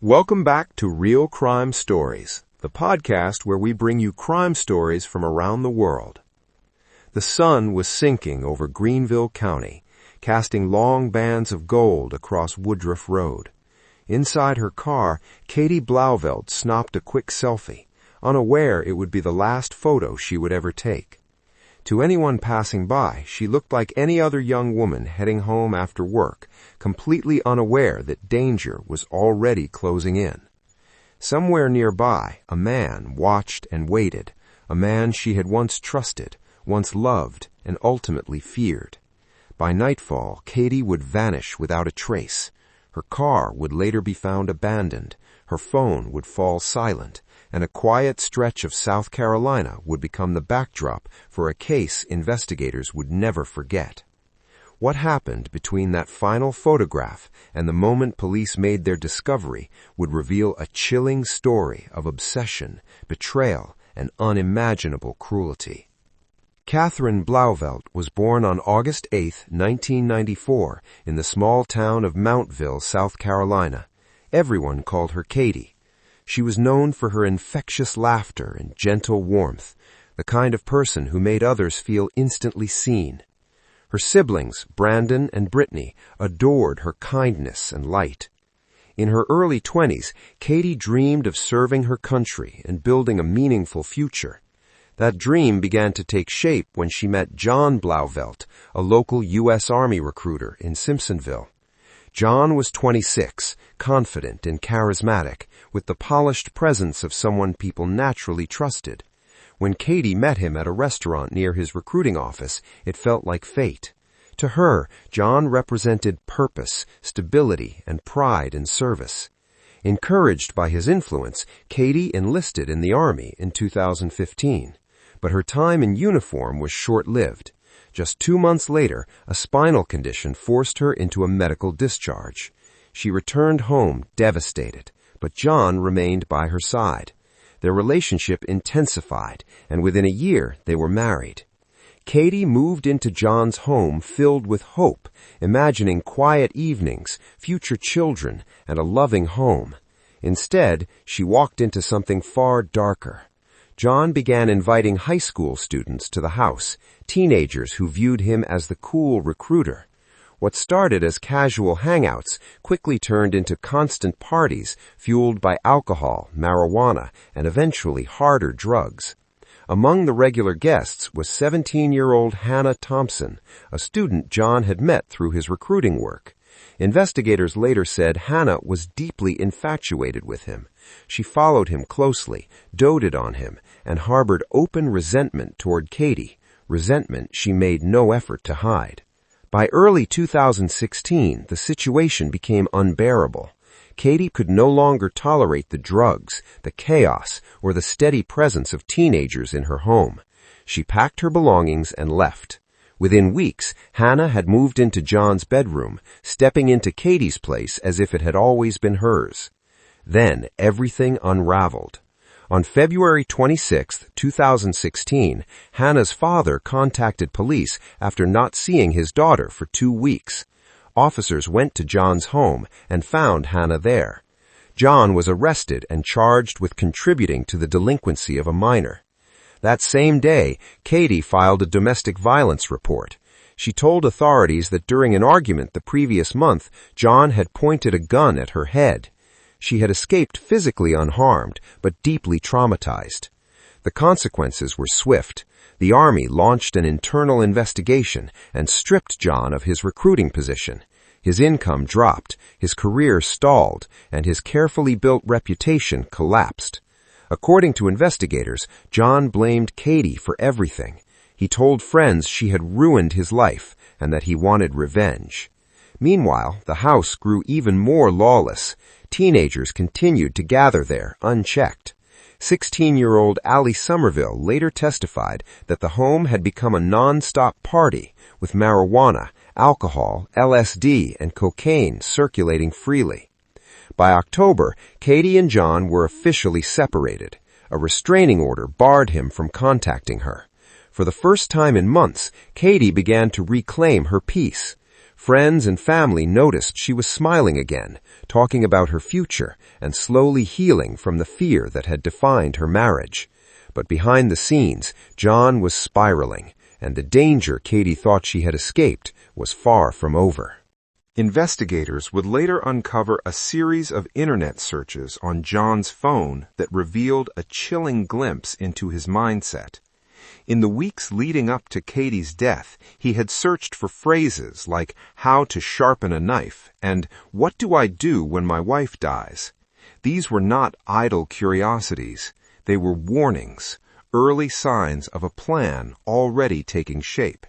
Welcome back to Real Crime Stories, the podcast where we bring you crime stories from around the world. The sun was sinking over Greenville County, casting long bands of gold across Woodruff Road. Inside her car, Katie Blauvelt snapped a quick selfie, unaware it would be the last photo she would ever take. To anyone passing by, she looked like any other young woman heading home after work, completely unaware that danger was already closing in. Somewhere nearby, a man watched and waited, a man she had once trusted, once loved, and ultimately feared. By nightfall, Katie would vanish without a trace. Her car would later be found abandoned, her phone would fall silent, and a quiet stretch of South Carolina would become the backdrop for a case investigators would never forget. What happened between that final photograph and the moment police made their discovery would reveal a chilling story of obsession, betrayal, and unimaginable cruelty. Catherine Blauvelt was born on August 8, 1994, in the small town of Mountville, South Carolina. Everyone called her Katie. She was known for her infectious laughter and gentle warmth, the kind of person who made others feel instantly seen. Her siblings, Brandon and Brittany, adored her kindness and light. In her early 20s, Katie dreamed of serving her country and building a meaningful future. That dream began to take shape when she met John Blauvelt, a local U.S. Army recruiter in Simpsonville. John was 26, confident and charismatic, with the polished presence of someone people naturally trusted. When Katie met him at a restaurant near his recruiting office, it felt like fate. To her, John represented purpose, stability, and pride in service. Encouraged by his influence, Katie enlisted in the Army in 2015. But her time in uniform was short-lived. Just 2 months later, a spinal condition forced her into a medical discharge. She returned home devastated, but John remained by her side. Their relationship intensified, and within a year they were married. Katie moved into John's home filled with hope, imagining quiet evenings, future children, and a loving home. Instead, she walked into something far darker. John began inviting high school students to the house, teenagers who viewed him as the cool recruiter. What started as casual hangouts quickly turned into constant parties fueled by alcohol, marijuana, and eventually harder drugs. Among the regular guests was 17-year-old Hannah Thompson, a student John had met through his recruiting work. Investigators later said Hannah was deeply infatuated with him. She followed him closely, doted on him, and harbored open resentment toward Katie, resentment she made no effort to hide. By early 2016, the situation became unbearable. Katie could no longer tolerate the drugs, the chaos, or the steady presence of teenagers in her home. She packed her belongings and left. Within weeks, Hannah had moved into John's bedroom, stepping into Katie's place as if it had always been hers. Then everything unraveled. On February 26, 2016, Hannah's father contacted police after not seeing his daughter for 2 weeks. Officers went to John's home and found Hannah there. John was arrested and charged with contributing to the delinquency of a minor. That same day, Katie filed a domestic violence report. She told authorities that during an argument the previous month, John had pointed a gun at her head. She had escaped physically unharmed, but deeply traumatized. The consequences were swift. The Army launched an internal investigation and stripped John of his recruiting position. His income dropped, his career stalled, and his carefully built reputation collapsed. According to investigators, John blamed Katie for everything. He told friends she had ruined his life and that he wanted revenge. Meanwhile, the house grew even more lawless. Teenagers continued to gather there, unchecked. 16-year-old Allie Somerville later testified that the home had become a non-stop party, with marijuana, alcohol, LSD, and cocaine circulating freely. By October, Katie and John were officially separated. A restraining order barred him from contacting her. For the first time in months, Katie began to reclaim her peace. Friends and family noticed she was smiling again, talking about her future, and slowly healing from the fear that had defined her marriage. But behind the scenes, John was spiraling, and the danger Katie thought she had escaped was far from over. Investigators would later uncover a series of internet searches on John's phone that revealed a chilling glimpse into his mindset. In the weeks leading up to Katie's death, he had searched for phrases like how to sharpen a knife and what do I do when my wife dies. These were not idle curiosities. They were warnings, early signs of a plan already taking shape.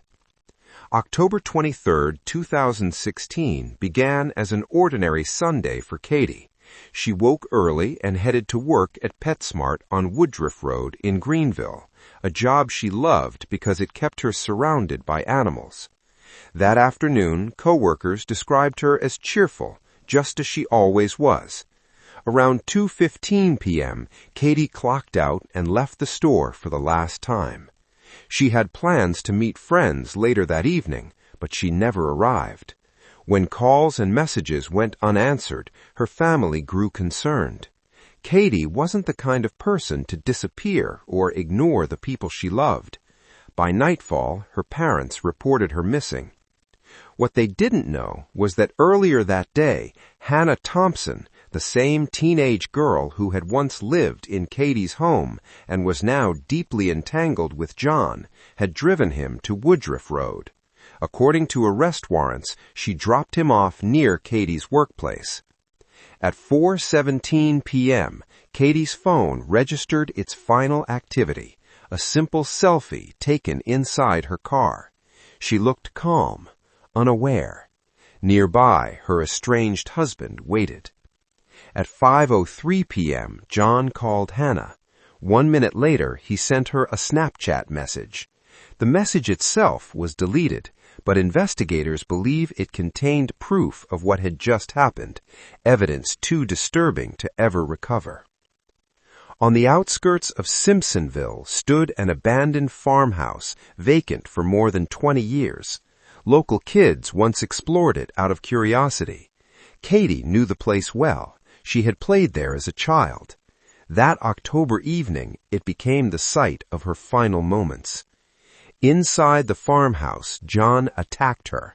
October 23, 2016 began as an ordinary Sunday for Katie. She woke early and headed to work at PetSmart on Woodruff Road in Greenville, a job she loved because it kept her surrounded by animals. That afternoon, coworkers described her as cheerful, just as she always was. Around 2:15 p.m., Katie clocked out and left the store for the last time. She had plans to meet friends later that evening, but she never arrived. When calls and messages went unanswered, her family grew concerned. Katie wasn't the kind of person to disappear or ignore the people she loved. By nightfall, her parents reported her missing. What they didn't know was that earlier that day, Hannah Thompson, the same teenage girl who had once lived in Katie's home and was now deeply entangled with John, had driven him to Woodruff Road. According to arrest warrants, she dropped him off near Katie's workplace. At 4:17 p.m., Katie's phone registered its final activity, a simple selfie taken inside her car. She looked calm, unaware. Nearby, her estranged husband waited. At 5:03 p.m., John called Hannah. 1 minute later, he sent her a Snapchat message. The message itself was deleted, but investigators believe it contained proof of what had just happened, evidence too disturbing to ever recover. On the outskirts of Simpsonville stood an abandoned farmhouse, vacant for more than 20 years. Local kids once explored it out of curiosity. Katie knew the place well. She had played there as a child. That October evening, it became the site of her final moments. Inside the farmhouse, John attacked her.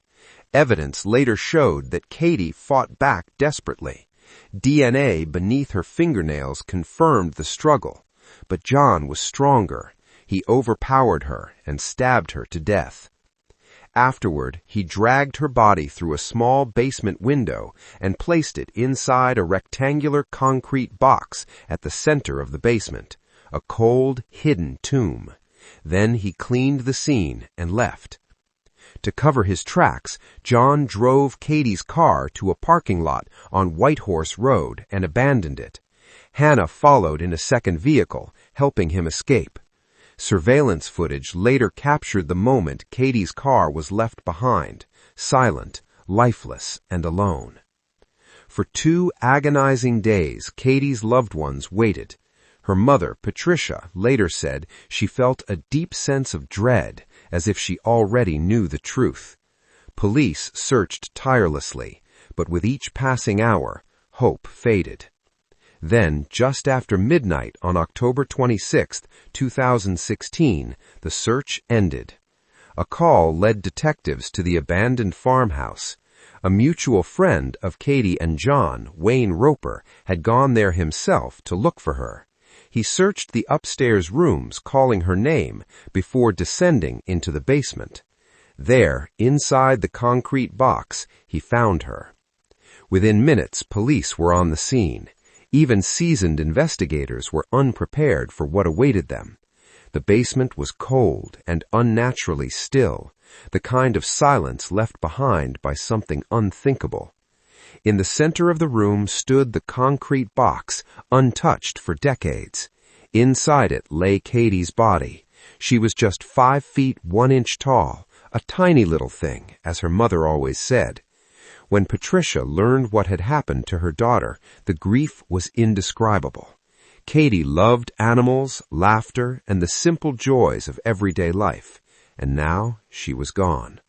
Evidence later showed that Katie fought back desperately. DNA beneath her fingernails confirmed the struggle, but John was stronger. He overpowered her and stabbed her to death. Afterward, he dragged her body through a small basement window and placed it inside a rectangular concrete box at the center of the basement, a cold, hidden tomb. Then he cleaned the scene and left. To cover his tracks, John drove Katie's car to a parking lot on Whitehorse Road and abandoned it. Hannah followed in a second vehicle, helping him escape. Surveillance footage later captured the moment Katie's car was left behind, silent, lifeless, and alone. For 2 agonizing days, Katie's loved ones waited. Her mother, Patricia, later said she felt a deep sense of dread, as if she already knew the truth. Police searched tirelessly, but with each passing hour, hope faded. Then, just after midnight on October 26, 2016, the search ended. A call led detectives to the abandoned farmhouse. A mutual friend of Katie and John, Wayne Roper, had gone there himself to look for her. He searched the upstairs rooms, calling her name, before descending into the basement. There, inside the concrete box, he found her. Within minutes, police were on the scene. Even seasoned investigators were unprepared for what awaited them. The basement was cold and unnaturally still, the kind of silence left behind by something unthinkable. In the center of the room stood the concrete box, untouched for decades. Inside it lay Katie's body. She was just 5 feet 1 inch tall, a tiny little thing, as her mother always said. When Patricia learned what had happened to her daughter, the grief was indescribable. Katie loved animals, laughter, and the simple joys of everyday life, and now she was gone.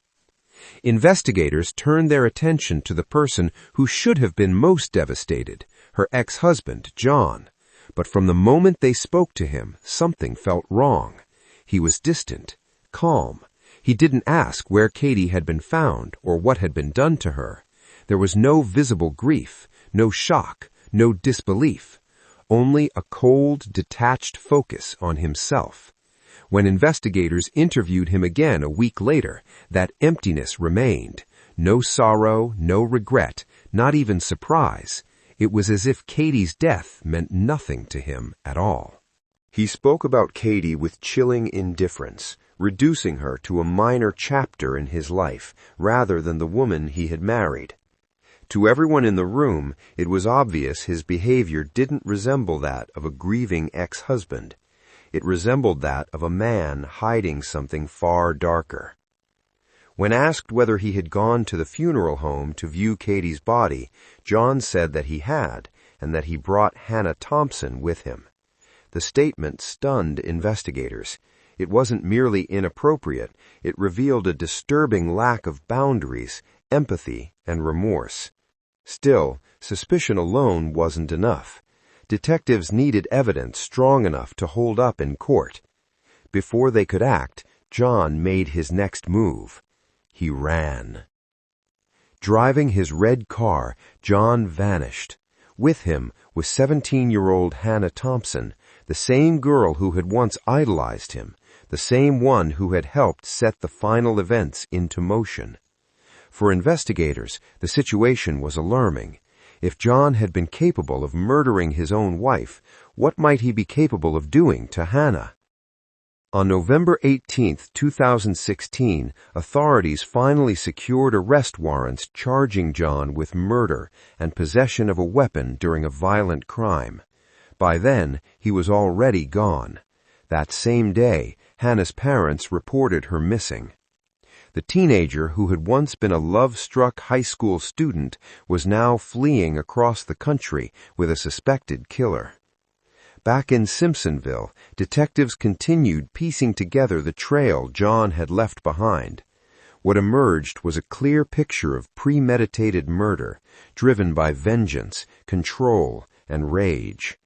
Investigators turned their attention to the person who should have been most devastated, her ex-husband, John. But from the moment they spoke to him, something felt wrong. He was distant, calm. He didn't ask where Katie had been found or what had been done to her. There was no visible grief, no shock, no disbelief. Only a cold, detached focus on himself. When investigators interviewed him again a week later, that emptiness remained. No sorrow, no regret, not even surprise. It was as if Katie's death meant nothing to him at all. He spoke about Katie with chilling indifference, reducing her to a minor chapter in his life, rather than the woman he had married. To everyone in the room, it was obvious his behavior didn't resemble that of a grieving ex-husband. It resembled that of a man hiding something far darker. When asked whether he had gone to the funeral home to view Katie's body, John said that he had, and that he brought Hannah Thompson with him. The statement stunned investigators. It wasn't merely inappropriate, it revealed a disturbing lack of boundaries, empathy, and remorse. Still, suspicion alone wasn't enough. Detectives needed evidence strong enough to hold up in court. Before they could act, John made his next move. He ran. Driving his red car, John vanished. With him was 17-year-old Hannah Thompson, the same girl who had once idolized him, the same one who had helped set the final events into motion. For investigators, the situation was alarming. If John had been capable of murdering his own wife, what might he be capable of doing to Hannah? On November 18, 2016, authorities finally secured arrest warrants charging John with murder and possession of a weapon during a violent crime. By then, he was already gone. That same day, Hannah's parents reported her missing. The teenager who had once been a love-struck high school student was now fleeing across the country with a suspected killer. Back in Simpsonville, detectives continued piecing together the trail John had left behind. What emerged was a clear picture of premeditated murder, driven by vengeance, control, and rage.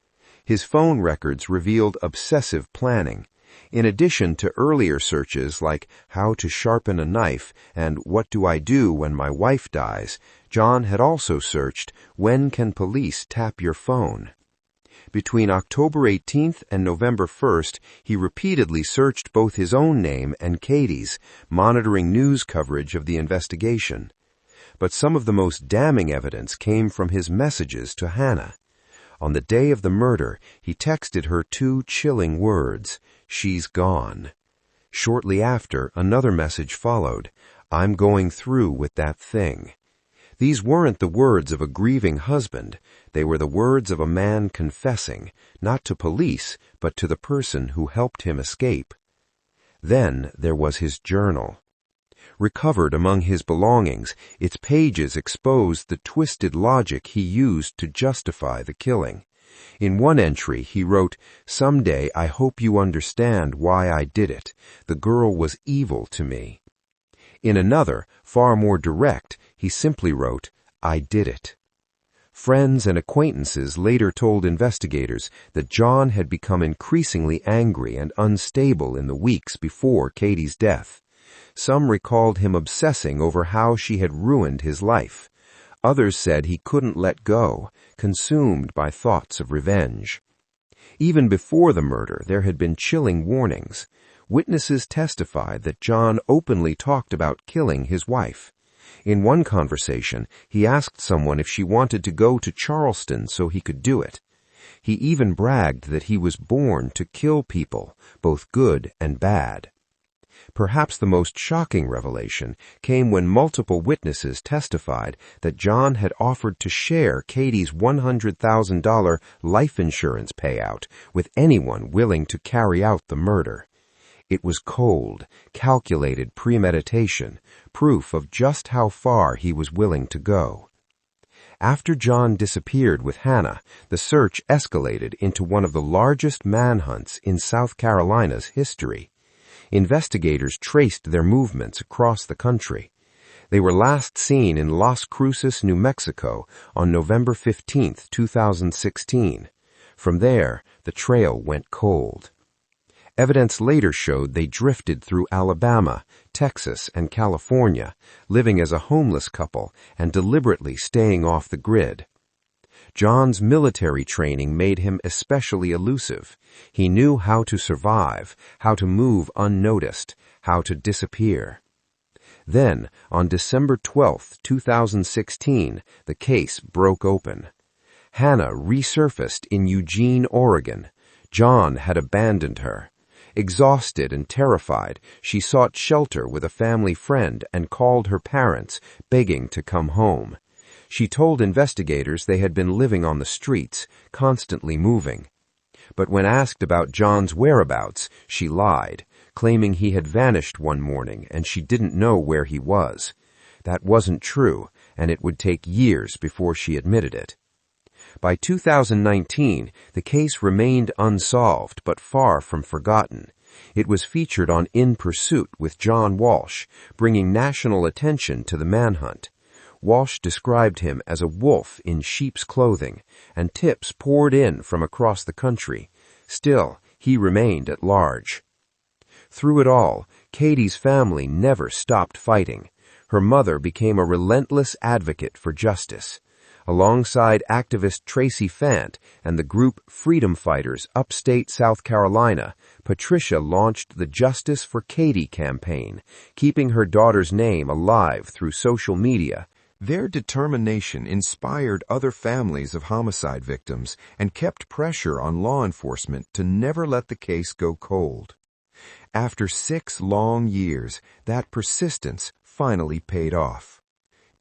His phone records revealed obsessive planning. In addition to earlier searches like how to sharpen a knife and what do I do when my wife dies, John had also searched when can police tap your phone. Between October 18th and November 1st, he repeatedly searched both his own name and Katie's, monitoring news coverage of the investigation. But some of the most damning evidence came from his messages to Hannah. On the day of the murder, he texted her 2 chilling words, "She's gone." Shortly after, another message followed, "I'm going through with that thing." These weren't the words of a grieving husband. They were the words of a man confessing, not to police, but to the person who helped him escape. Then there was his journal. Recovered among his belongings, its pages exposed the twisted logic he used to justify the killing. In one entry, he wrote, "Someday I hope you understand why I did it. The girl was evil to me." In another, far more direct, he simply wrote, "I did it." Friends and acquaintances later told investigators that John had become increasingly angry and unstable in the weeks before Katie's death. Some recalled him obsessing over how she had ruined his life. Others said he couldn't let go, consumed by thoughts of revenge. Even before the murder, there had been chilling warnings. Witnesses testified that John openly talked about killing his wife. In one conversation, he asked someone if she wanted to go to Charleston so he could do it. He even bragged that he was born to kill people, both good and bad. Perhaps the most shocking revelation came when multiple witnesses testified that John had offered to share Katie's $100,000 life insurance payout with anyone willing to carry out the murder. It was cold, calculated premeditation, proof of just how far he was willing to go. After John disappeared with Hannah, the search escalated into one of the largest manhunts in South Carolina's history. Investigators traced their movements across the country. They were last seen in Las Cruces, New Mexico on November 15, 2016. From there, the trail went cold. Evidence later showed they drifted through Alabama, Texas, and California, living as a homeless couple and deliberately staying off the grid. John's military training made him especially elusive. He knew how to survive, how to move unnoticed, how to disappear. Then, on December 12, 2016, the case broke open. Hannah resurfaced in Eugene, Oregon. John had abandoned her. Exhausted and terrified, she sought shelter with a family friend and called her parents, begging to come home. She told investigators they had been living on the streets, constantly moving. But when asked about John's whereabouts, she lied, claiming he had vanished one morning and she didn't know where he was. That wasn't true, and it would take years before she admitted it. By 2019, the case remained unsolved but far from forgotten. It was featured on In Pursuit with John Walsh, bringing national attention to the manhunt. Walsh described him as a wolf in sheep's clothing, and tips poured in from across the country. Still, he remained at large. Through it all, Katie's family never stopped fighting. Her mother became a relentless advocate for justice. Alongside activist Tracy Fant and the group Freedom Fighters Upstate South Carolina, Patricia launched the Justice for Katie campaign, keeping her daughter's name alive through social media. Their determination inspired other families of homicide victims and kept pressure on law enforcement to never let the case go cold. After 6 long years, that persistence finally paid off.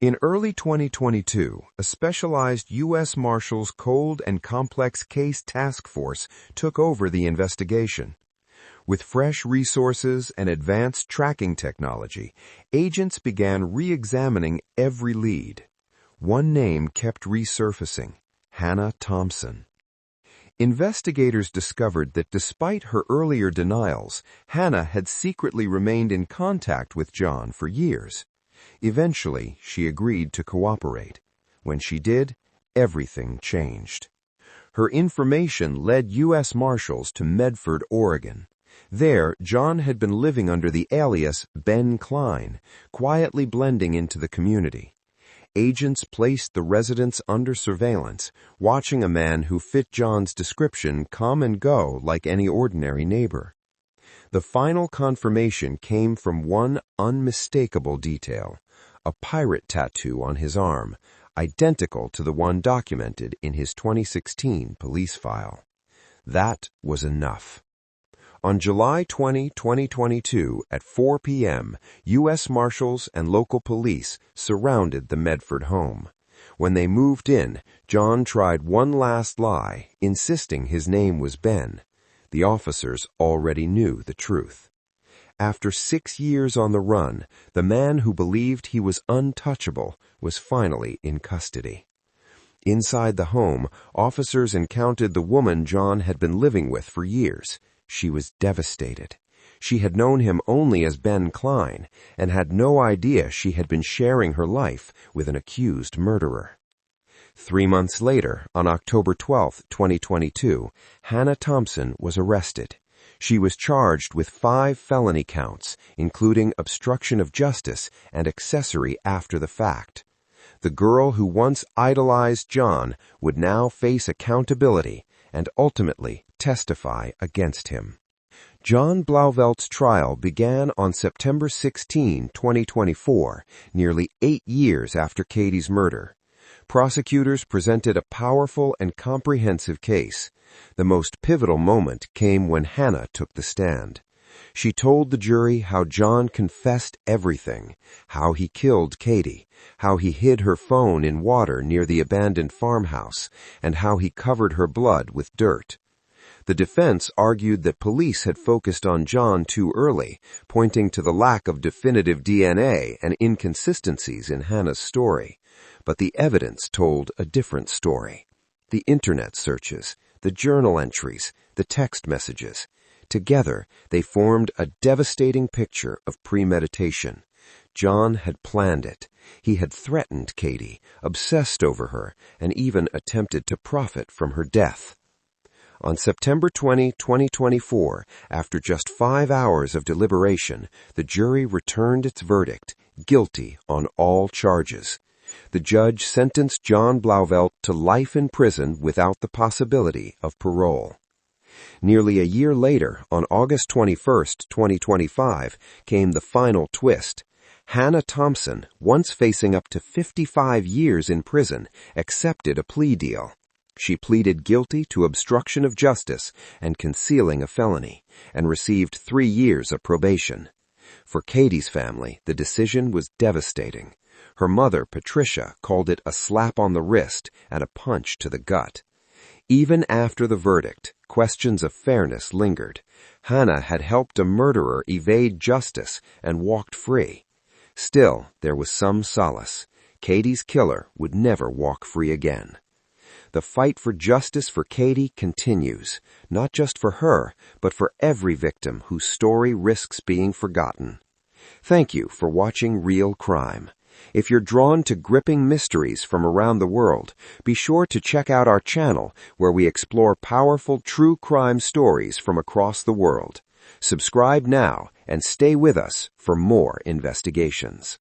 In early 2022, a specialized U.S. Marshals Cold and Complex Case Task Force took over the investigation. With fresh resources and advanced tracking technology, agents began re-examining every lead. One name kept resurfacing: Hannah Thompson. Investigators discovered that despite her earlier denials, Hannah had secretly remained in contact with John for years. Eventually, she agreed to cooperate. When she did, everything changed. Her information led U.S. Marshals to Medford, Oregon. There, John had been living under the alias Ben Klein, quietly blending into the community. Agents placed the residence under surveillance, watching a man who fit John's description come and go like any ordinary neighbor. The final confirmation came from one unmistakable detail: a pirate tattoo on his arm, identical to the one documented in his 2016 police file. That was enough. On July 20, 2022, at 4 p.m., U.S. Marshals and local police surrounded the Medford home. When they moved in, John tried one last lie, insisting his name was Ben. The officers already knew the truth. After 6 years on the run, the man who believed he was untouchable was finally in custody. Inside the home, officers encountered the woman John had been living with for years. She was devastated. She had known him only as Ben Klein and had no idea she had been sharing her life with an accused murderer. 3 months later, on October 12, 2022, Hannah Thompson was arrested. She was charged with 5 felony counts, including obstruction of justice and accessory after the fact. The girl who once idolized John would now face accountability and ultimately testify against him. John Blauvelt's trial began on September 16, 2024, nearly 8 years after Katie's murder. Prosecutors presented a powerful and comprehensive case. The most pivotal moment came when Hannah took the stand. She told the jury how John confessed everything: how he killed Katie, how he hid her phone in water near the abandoned farmhouse, and how he covered her blood with dirt. The defense argued that police had focused on John too early, pointing to the lack of definitive DNA and inconsistencies in Hannah's story. But the evidence told a different story. The internet searches, the journal entries, the text messages. Together, they formed a devastating picture of premeditation. John had planned it. He had threatened Katie, obsessed over her, and even attempted to profit from her death. On September 20, 2024, after just 5 hours of deliberation, the jury returned its verdict, guilty on all charges. The judge sentenced John Blauvelt to life in prison without the possibility of parole. Nearly a year later, on August 21, 2025, came the final twist. Hannah Thompson, once facing up to 55 years in prison, accepted a plea deal. She pleaded guilty to obstruction of justice and concealing a felony, and received 3 years of probation. For Katie's family, the decision was devastating. Her mother, Patricia, called it a slap on the wrist and a punch to the gut. Even after the verdict, questions of fairness lingered. Hannah had helped a murderer evade justice and walked free. Still, there was some solace. Katie's killer would never walk free again. The fight for justice for Katie continues, not just for her, but for every victim whose story risks being forgotten. Thank you for watching Real Crime. If you're drawn to gripping mysteries from around the world, be sure to check out our channel where we explore powerful true crime stories from across the world. Subscribe now and stay with us for more investigations.